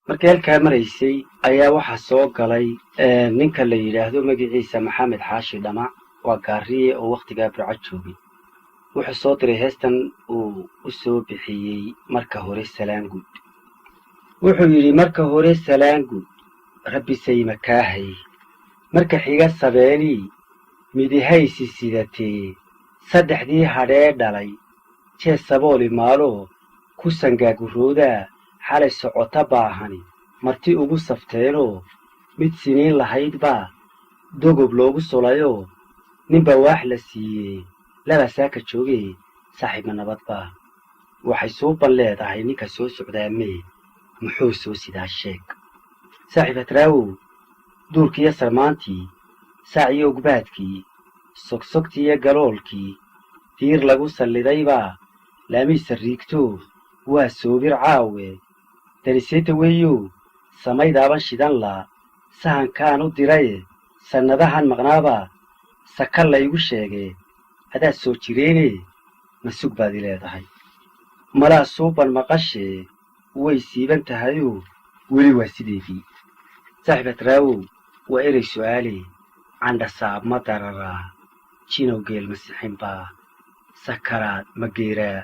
markii halkaa maraysay ayaa waxaa soo galay ninka la yidhaahdo magaciisa maxamed xaashi dhamac waa gaariye oo wakhtigaa burco joogay. wuxuu soo diray heestan uu u soo bixiyey marka hore salaanguud. wuxuu yidhi marka hore salaanguud rabbi sayma kaahay, marka xiga sabeenii midihaysi sidatee, saddexdii hadhee dhalay jees sabooli maaloo ku sangaaguroodaa xalay socota baahani marti ugu safteenoo mid siniin lahayd baa dogob loogu solayoo ninba waax la siiyee laba saaka joogee saaxiibma nabad baa. waxay suuban leedahay ninka soo socdaamee muxuu soo sidaa sheeg. saaxiib hadraawow duurkiiyo sarmaantii saaciyo ugbaadkii sogsogtiiyo galoolkii diir lagu sallidaybaa laamiisa riigtoo waa soobir caawe dariseeta weeyow samaydaaban shidan laa sahankaan u diraye sannadahan maqnaabaa saka laygu sheegee adaa soo jireenee ma sug baad i leedahay. malaa suuban maqashee way siiban tahayoo weli waa sideedii. saaxiib hadraawow waa erey su'aalee candhasaab ma dararaa jinow geel masixin baa sakaraad ma geeraa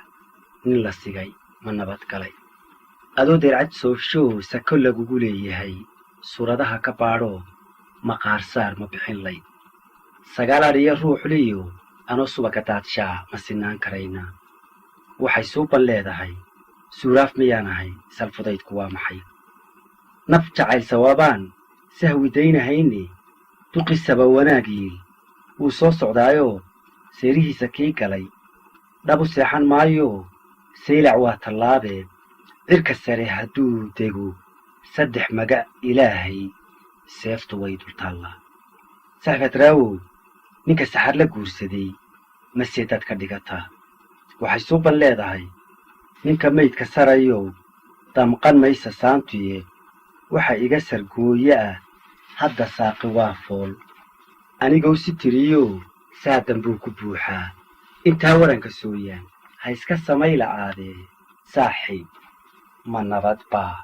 nin la sigay ma nabad galay. adoo deercad soofshoo sako lagugu leeyahay suuradaha ka baadhoo maqaarsaar ma bixin layd. sagaal adhiyo ruuxliyo anoo subaga daadshaa ma sinaan karaynaa. waxay suuban leedahay suuraaf miyaanahay salfudaydku waa maxay. naf jacayl sawaabaan sahwi daynahayne duqisaba wanaagiil wuu soo socdaayoo seerihiisa kii galay dhabu seexan maayoo saylac waa tallaabee cirka sare hadduu dego saddex magac ilaahay seeftu way dultaallaa. saaxiib hadraawow ninka saxar la guursaday mase dad ka dhigataa. waxay suuban leedahay ninka maydka sarayow damqan maysa saantuye waxa iga sargooye ah hadda saaqi waa fool anigow si tiriyoo saadan buu ku buuxaa. intaa waranka sooyaan ha iska samay la'aadee saaxiib ma nabad baa.